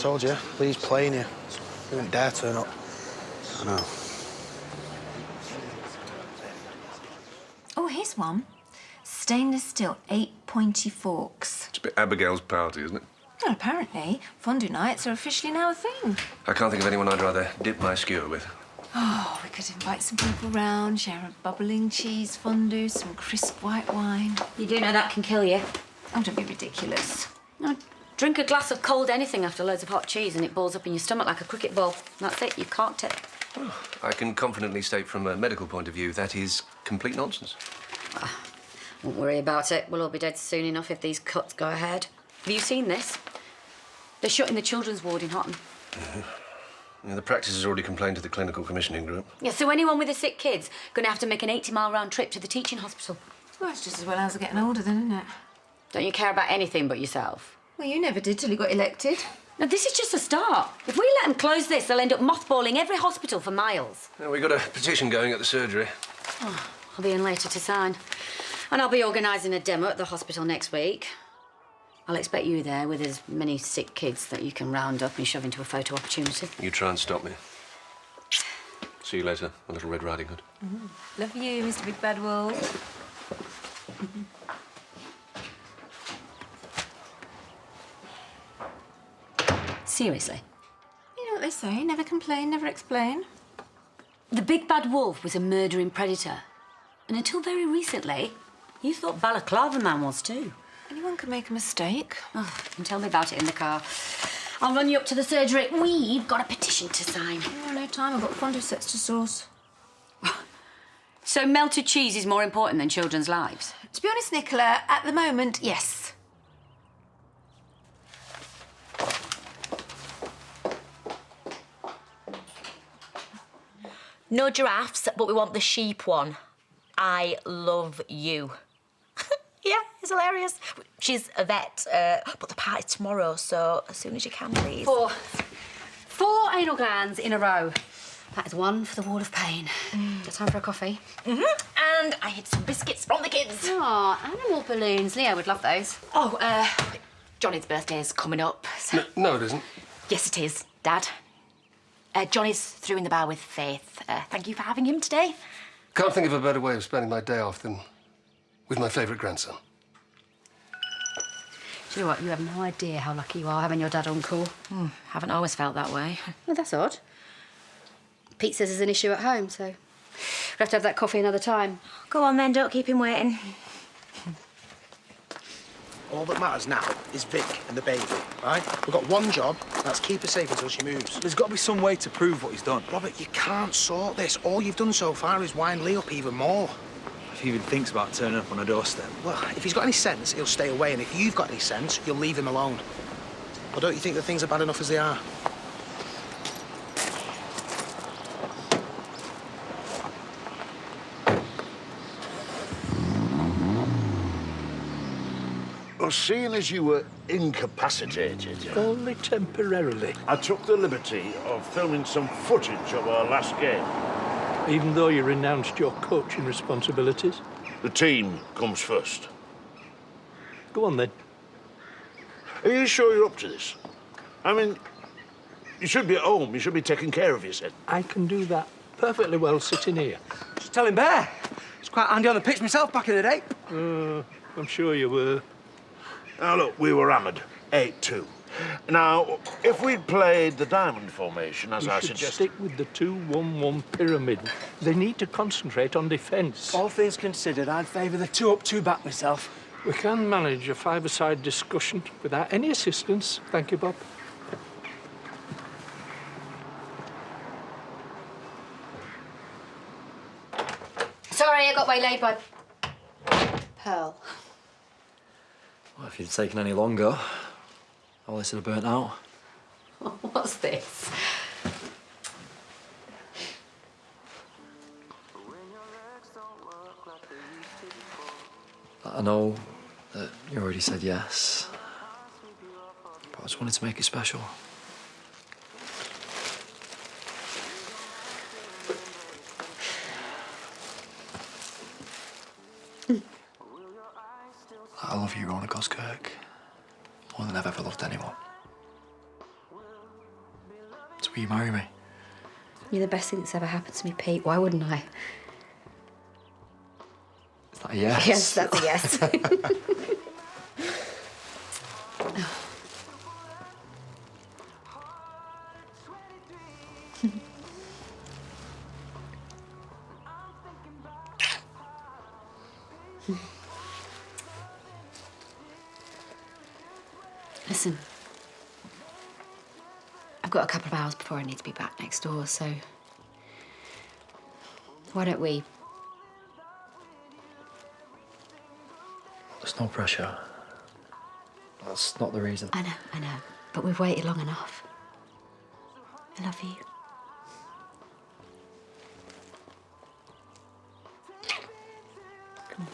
told you. Lee's playing you. He wouldn't dare turn up. I know. Oh, here's one. Stainless steel, 8 pointy forks. It's a bit Abigail's party, isn't it? Well, apparently, fondue nights are officially now a thing. I can't think of anyone I'd rather dip my skewer with. Oh, we could invite some people round, share a bubbling cheese fondue, some crisp white wine. You do know that can kill you. Oh, don't be ridiculous. No, drink a glass of cold anything after loads of hot cheese and it balls up in your stomach like a cricket ball. That's it, you can't it. Oh, I can confidently state from a medical point of view that is complete nonsense. Don't worry about it. We'll all be dead soon enough if these cuts go ahead. Have you seen this? They're shutting the children's ward in Hotton. Yeah, the practice has already complained to the clinical commissioning group. Yeah, so anyone with a sick kid's going to have to make an 80-mile round trip to the teaching hospital. Well, it's just as well as they're getting older then, isn't it? Don't you care about anything but yourself? Well, you never did till you got elected. Now, this is just a start. If we let them close this, they'll end up mothballing every hospital for miles. Yeah, we got a petition going at the surgery. Oh, I'll be in later to sign. And I'll be organising a demo at the hospital next week. I'll expect you there with as many sick kids that you can round up and shove into a photo opportunity. You try and stop me. See you later, my little Red Riding Hood. Love you, Mr. Big Bad Wolf. Seriously? You know what they say, never complain, never explain. The big bad wolf was a murdering predator. And until very recently, you thought Balaclava Man was too. Anyone can make a mistake. Oh, and tell me about it in the car. I'll run you up to the surgery. We've got a petition to sign. Oh, no time, I've got fondue sets to sauce. So melted cheese is more important than children's lives? To be honest, Nicola, at the moment, yes. No giraffes, but we want the sheep one. I love you. Yeah, it's hilarious. She's a vet, but the party's tomorrow, so as soon as you can, please. Four anal glands in a row. That is one for the wall of pain. Got time for a coffee? And I hid some biscuits from the kids. Oh, animal balloons. Leo would love those. Oh, Johnny's birthday is coming up. So... No, it isn't. Yes, it is, Dad. Johnny's through in the bar with Faith. Thank you for having him today. Can't think of a better way of spending my day off than with my favourite grandson. Do you know what? You have no idea how lucky you are having your dad on call. Haven't always felt that way. Well, that's odd. Pete says there's an issue at home, so we'll have to have that coffee another time. Go on then, don't keep him waiting. All that matters now is Vic and the baby, right? We've got one job, that's keep her safe until she moves. There's got to be some way to prove what he's done. Robert, you can't sort this. All you've done so far is wind Lee up even more. If he even thinks about turning up on a doorstep. Well, if he's got any sense, he'll stay away, and if you've got any sense, you'll leave him alone. Or don't you think that things are bad enough as they are? Well, seeing as you were incapacitated... Only temporarily. I took the liberty of filming some footage of our last game. Even though you renounced your coaching responsibilities? The team comes first. Go on, then. Are you sure you're up to this? I mean, you should be at home. You should be taking care of yourself. I can do that perfectly well sitting here. Just tell him Bear. It's quite handy on the pitch myself back in the day. I'm sure you were. Now, look, we were hammered. 8-2. Now, if we'd played the diamond formation, as I should suggested... stick with the 2-1-1 pyramid. They need to concentrate on defence. All things considered, I'd favour the 2-up, 2-back myself. We can manage a five-a-side discussion without any assistance. Thank you, Bob. Sorry, I got waylaid by Pearl. Well, if you'd taken any longer, all this would have burnt out. What's this? I know that you already said yes, but I just wanted to make it special. I love you, Rona Goskirk, more than I've ever loved anyone. Will you marry me? You're the best thing that's ever happened to me, Pete. Why wouldn't I? Is that a yes? Yes, that's a yes. Listen, I've got a couple of hours before I need to be back next door, so why don't we? There's no pressure. That's not the reason. I know, but we've waited long enough. I love you. Come on.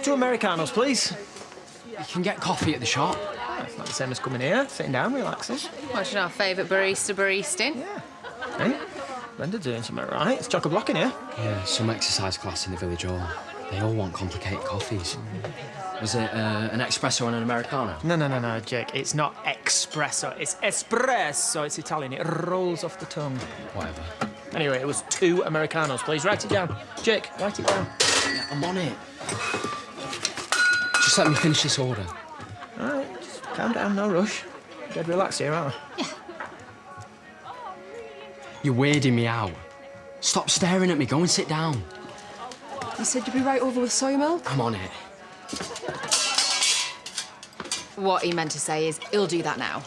2 Americanos, please. You can get coffee at the shop. It's not the same as coming here, sitting down, relaxing. Watching our favourite baristing. Yeah. Hey, Brenda doing something right. It's chock-a-block in here. Yeah, some exercise class in the village hall. They all want complicated coffees. Was it an espresso and an Americano? No, Jake. It's not espresso. It's espresso. It's Italian. It rolls off the tongue. Whatever. Anyway, it was 2 Americanos, please. Write it down. Jake, write it down. Yeah, I'm on it. Just let me finish this order. All right, just calm down, no rush. Dead relaxed here, aren't we? Yeah. You're weirding me out. Stop staring at me. Go and sit down. You said you'd be right over with soy milk? I'm on it. What he meant to say is, he'll do that now.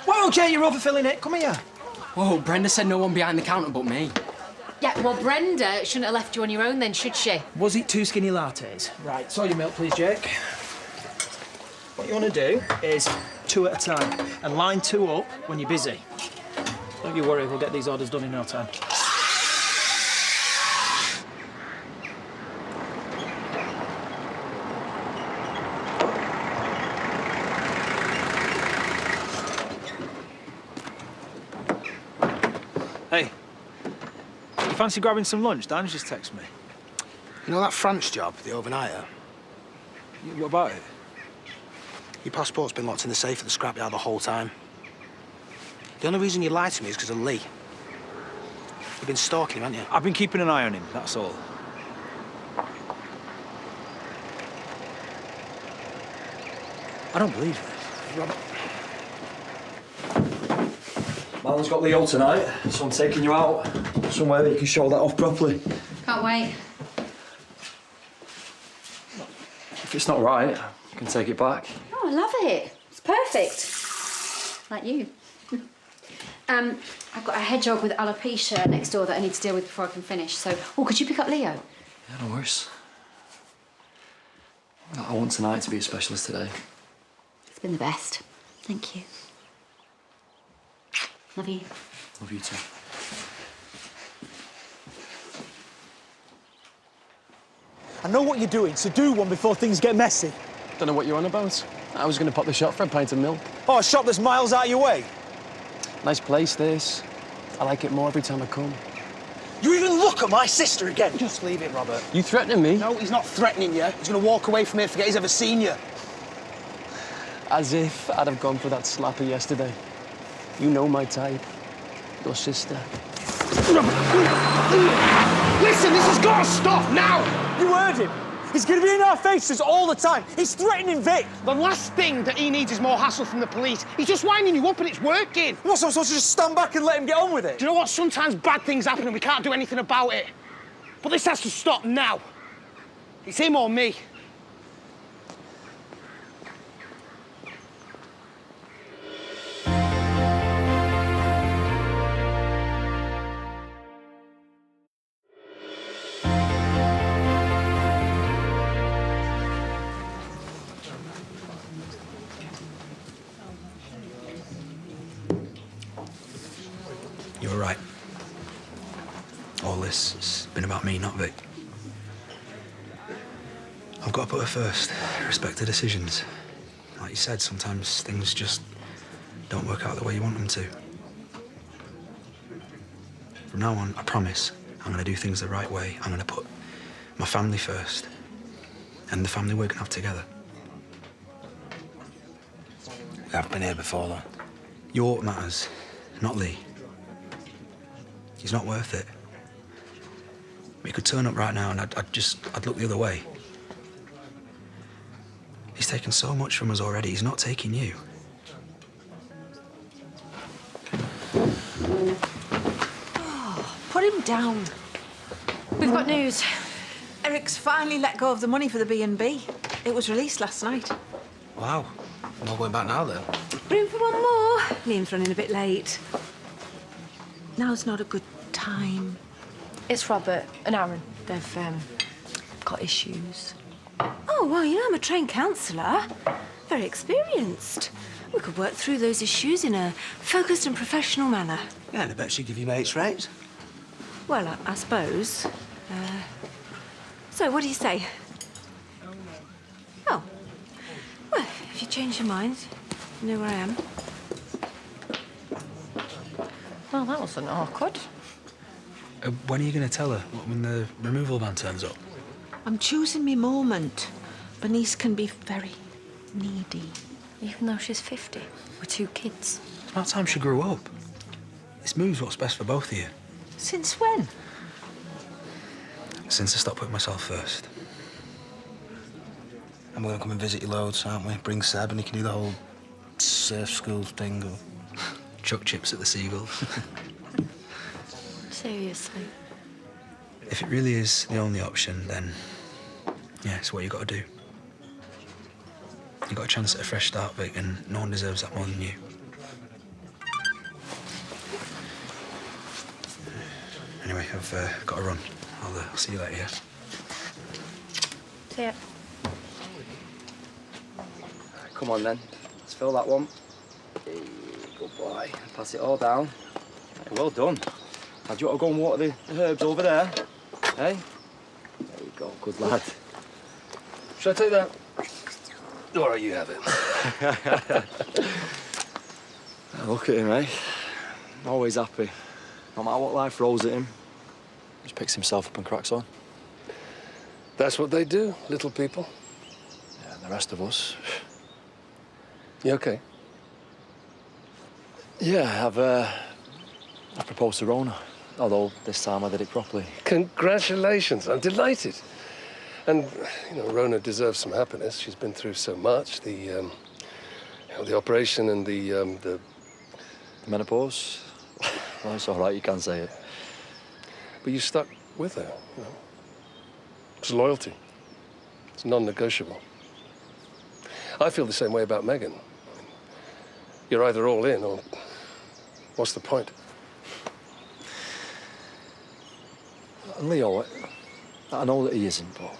Whoa, Jake, you're overfilling it. Come here. Whoa, Brenda said no one behind the counter but me. Yeah, well, Brenda shouldn't have left you on your own then, should she? Was it 2 skinny lattes? Right, soy your milk, please, Jake. What you want to do is 2 at a time, and line 2 up when you're busy. Don't you worry, we'll get these orders done in no time. Hey, you fancy grabbing some lunch? Dan's just texted me. You know that France job, the overnighter? What about it? Your passport's been locked in the safe at the scrapyard the whole time. The only reason you lied to me is because of Lee. You've been stalking him, haven't you? I've been keeping an eye on him, that's all. I don't believe this. Robert. Marlon's got Leo tonight, so I'm taking you out somewhere that you can show that off properly. Can't wait. If it's not right, you can take it back. Oh, I love it. It's perfect. Like you. I've got a hedgehog with alopecia next door that I need to deal with before I can finish. So, could you pick up Leo? Yeah, no worries. I want tonight to be a specialist today. It's been the best. Thank you. Love you. Love you too. I know what you're doing, so do one before things get messy. Don't know what you're on about. I was going to pop the shop for a pint of milk. Oh, a shop that's miles out of your way? Nice place, this. I like it more every time I come. You even look at my sister again. Just leave it, Robert. You threatening me? No, he's not threatening you. He's going to walk away from here and forget he's ever seen you. As if I'd have gone for that slapper yesterday. You know my type. Your sister. Listen, this has got to stop now! You heard him. He's going to be in our faces all the time. He's threatening Vic. The last thing that he needs is more hassle from the police. He's just winding you up and it's working. What, so I'm supposed to just stand back and let him get on with it? Do you know what? Sometimes bad things happen and we can't do anything about it. But this has to stop now. It's him or me. You were right. All this has been about me, not Vic. I've got to put her first. Respect her decisions. Like you said, sometimes things just don't work out the way you want them to. From now on, I promise, I'm going to do things the right way. I'm going to put my family first. and the family we're going to have together. We have been here before, though. Your matters, not Lee. He's not worth it. He could turn up right now and I'd look the other way. He's taken so much from us already. He's not taking you. Oh, put him down. We've got news. Eric's finally let go of the money for the B&B. It was released last night. Wow. Not going back now, then? Room for one more. Liam's running a bit late. Now's not a good time. It's Robert and Aaron. They've got issues. Oh, well, you know, I'm a trained counsellor. Very experienced. We could work through those issues in a focused and professional manner. Yeah, and I bet she'd give you mates rates. Well, I suppose. So, what do you say? Oh. Well, if you change your mind, you know where I am. Well, that wasn't awkward. When are you going to tell her? When the removal van turns up? I'm choosing me moment. Bernice can be very needy. Even though she's 50, with 2 kids. It's about time she grew up. This move's what's best for both of you. Since when? Since I stopped putting myself first. And we're going to come and visit you loads, aren't we? Bring Seb and he can do the whole surf school thing. Or... Chuck chips at the seagulls. Seriously. If it really is the only option, then yeah, it's what you got to do. You got a chance at a fresh start, Vic, and no one deserves that more than you. Anyway, I've got to run. I'll see you later, yeah? See ya. Come on, then. Let's fill that one. Hey, good boy. Pass it all down. Hey, well done. Now, do you want to go and water the herbs over there? Hey? There you go. Good lad. Shall I take that? Or you have it? Look at him, eh? Always happy. No matter what life throws at him, just picks himself up and cracks on. That's what they do, little people. Yeah, and the rest of us. You okay? Yeah, I've proposed to Rona. Although this time I did it properly. Congratulations, I'm delighted. And, you know, Rona deserves some happiness. She's been through so much. The operation and the menopause? Well, it's all right, you can say it. But you stuck with her, you know. It's loyalty. It's non-negotiable. I feel the same way about Megan. You're either all in or what's the point? And Leo, I know that he isn't, but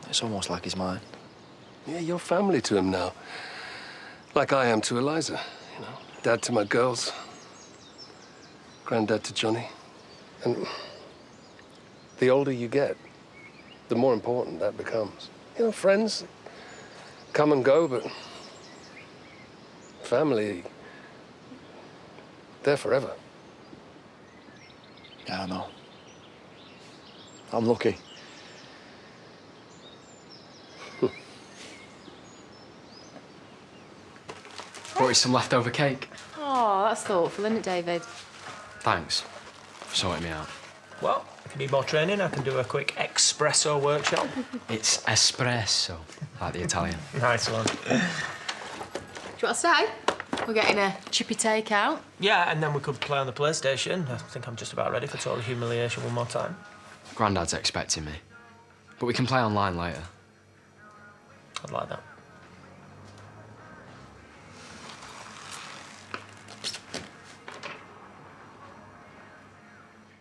it's almost like he's mine. Yeah, you're family to him now. Like I am to Eliza, you know. Dad to my girls. Granddad to Johnny. And the older you get, the more important that becomes. You know, friends come and go, but family, they're forever. Yeah, I know. I'm lucky. Brought you some leftover cake. Oh, that's thoughtful, isn't it, David? Thanks for sorting me out. Well, if you need more training, I can do a quick espresso workshop. It's espresso, like the Italian. Nice one. Do you want to stay? We're getting a chippy takeout. Yeah, and then we could play on the PlayStation. I think I'm just about ready for total humiliation one more time. Grandad's expecting me. But we can play online later. I'd like that.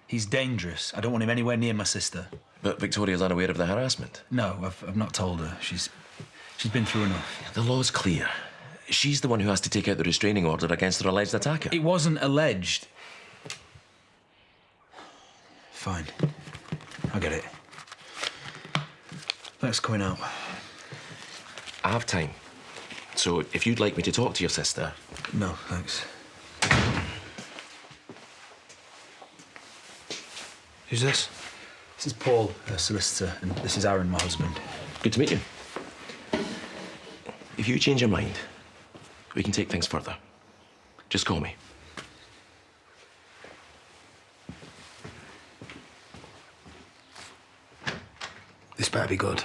He's dangerous. I don't want him anywhere near my sister. But Victoria's unaware of the harassment? No, I've not told her. She's been through enough. The law's clear. She's the one who has to take out the restraining order against her alleged attacker. It wasn't alleged. Fine. I get it. Thanks for coming out. I have time. So if you'd like me to talk to your sister... No, thanks. Who's this? This is Paul, her solicitor, and this is Aaron, my husband. Good to meet you. If you change your mind, we can take things further. Just call me. This better be good.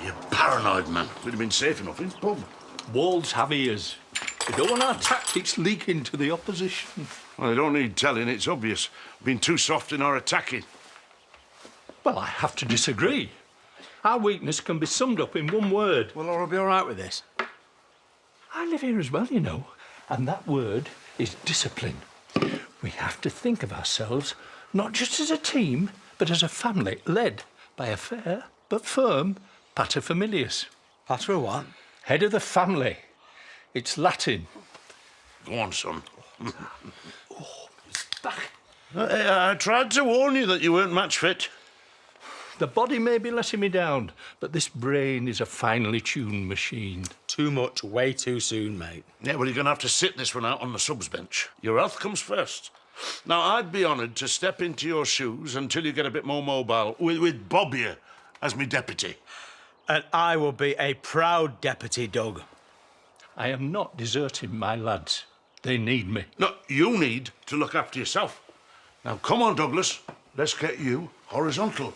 You're paranoid, man. We'd have been safe enough in the pub. Walls have ears. We don't want our tactics leaking to the opposition. Well, they don't need telling, it's obvious. We've been too soft in our attacking. Well, I have to disagree. Our weakness can be summed up in one word. Well, Laura will be all right with this. I live here as well, you know, and that word is discipline. We have to think of ourselves not just as a team, but as a family led by a fair but firm paterfamilias. Pater a what? Head of the family. It's Latin. Go on, son. I tried to warn you that you weren't match fit. The body may be letting me down, but this brain is a finely tuned machine. Too much, way too soon, mate. Yeah, well, you're going to have to sit this one out on the subs bench. Your health comes first. Now, I'd be honoured to step into your shoes until you get a bit more mobile, with Bob here as my deputy. And I will be a proud deputy, Doug. I am not deserting my lads. They need me. No, you need to look after yourself. Now, come on, Douglas. Let's get you horizontal.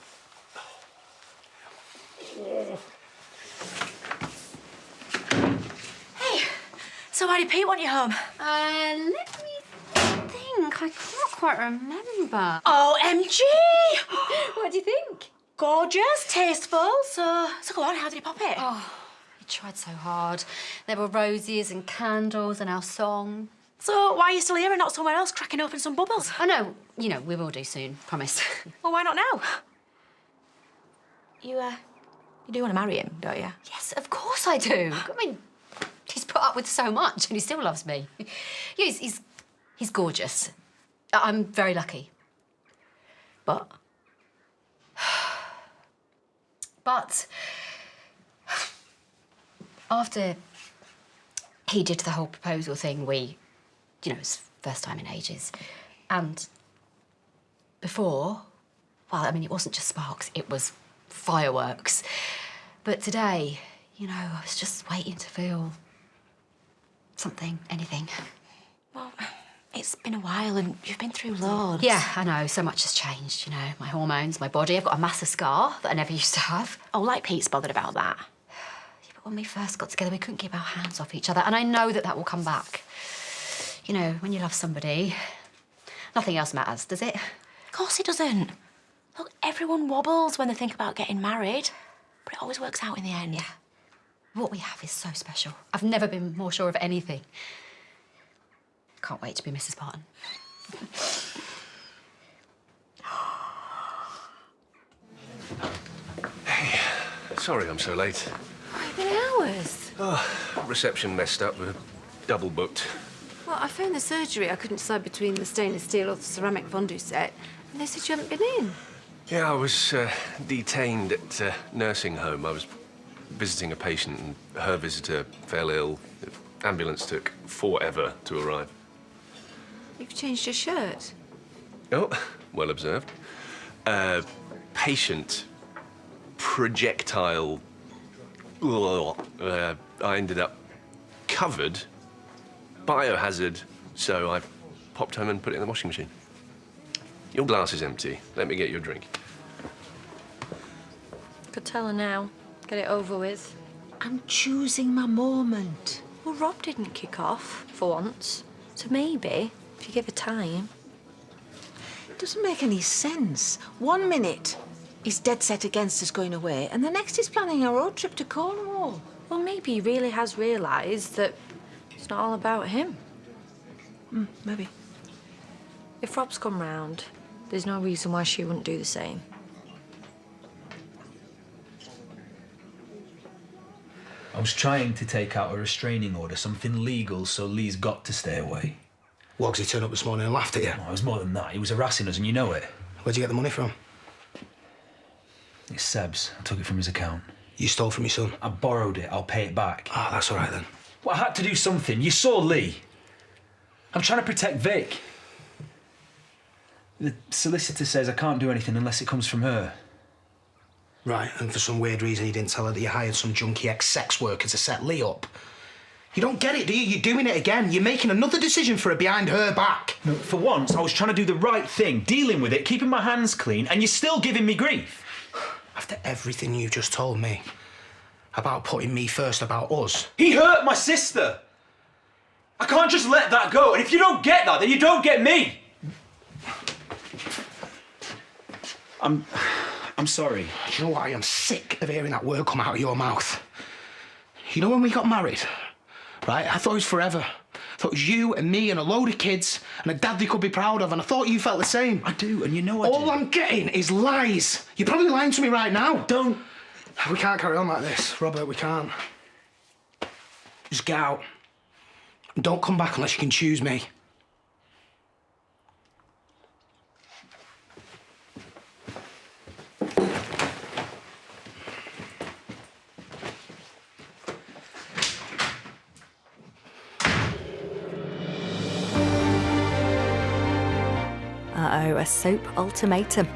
Hey, so why did Pete want you home? Let me think. I can't quite remember. OMG! What do you think? Gorgeous, tasteful. So go on, how did he pop it? Oh, he tried so hard. There were roses and candles and our song. So why are you still here and not somewhere else cracking open some bubbles? I know. You know, we will do soon, promise. Well, why not now? You do want to marry him, don't you? Yes, of course I do. I mean, he's put up with so much and he still loves me. He's gorgeous. I'm very lucky. But after he did the whole proposal thing, you know, it's first time in ages. And before, well, I mean, it wasn't just sparks, it was fireworks. But today, you know, I was just waiting to feel something, anything. Well, it's been a while and you've been through loads. Yeah, I know, so much has changed, you know, my hormones, my body. I've got a massive scar that I never used to have. Oh, like Pete's bothered about that. Yeah, but when we first got together, we couldn't keep our hands off each other, and I know that will come back. You know, when you love somebody, nothing else matters, does it? Of course it doesn't. Look, everyone wobbles when they think about getting married, but it always works out in the end. Yeah. What we have is so special. I've never been more sure of anything. Can't wait to be Mrs. Barton. Hey, sorry I'm so late. It's been hours. Oh, reception messed up. We're double booked. Well, I phoned the surgery. I couldn't decide between the stainless steel or the ceramic fondue set. And they said you hadn't been in. Yeah, I was detained at nursing home. I was visiting a patient and her visitor fell ill. The ambulance took forever to arrive. You've changed your shirt. Oh, well observed. Patient projectile. I ended up covered. Biohazard. So I popped home and put it in the washing machine. Your glass is empty. Let me get you a drink. Could tell her now. Get it over with. I'm choosing my moment. Well, Rob didn't kick off, for once. So maybe, if you give her time... It doesn't make any sense. 1 minute, he's dead set against us going away, and the next he's planning a road trip to Cornwall. Well, maybe he really has realised that it's not all about him. Maybe. If Rob's come round, there's no reason why she wouldn't do the same. I was trying to take out a restraining order, something legal, so Lee's got to stay away. What, 'cause he turned up this morning and laughed at you? Oh, it was more than that. He was harassing us, and you know it. Where'd you get the money from? It's Seb's. I took it from his account. You stole from your son? I borrowed it. I'll pay it back. Ah, that's all right then. Well, I had to do something. You saw Lee. I'm trying to protect Vic. The solicitor says I can't do anything unless it comes from her. Right, and for some weird reason he didn't tell her that you hired some junkie ex-sex worker to set Lee up. You don't get it, do you? You're doing it again. You're making another decision for her behind her back. No, for once, I was trying to do the right thing, dealing with it, keeping my hands clean, and you're still giving me grief. After everything you just told me about putting me first, about us. He hurt my sister. I can't just let that go, and if you don't get that, then you don't get me. I'm sorry. Do you know what? I am sick of hearing that word come out of your mouth. You know when we got married, right? I thought it was forever. I thought it was you and me and a load of kids and a dad they could be proud of, and I thought you felt the same. I do, and you know I do. All I'm getting is lies. You're probably lying to me right now. Don't. We can't carry on like this, Robert, we can't. Just get out. And don't come back unless you can choose me. A soap ultimatum.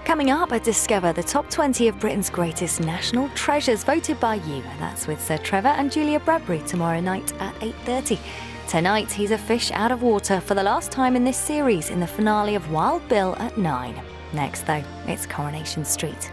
Coming up, I discover the top 20 of Britain's greatest national treasures voted by you. That's with Sir Trevor and Julia Bradbury tomorrow night at 8:30. Tonight, he's a fish out of water for the last time in this series in the finale of Wild Bill at 9. Next, though, it's Coronation Street.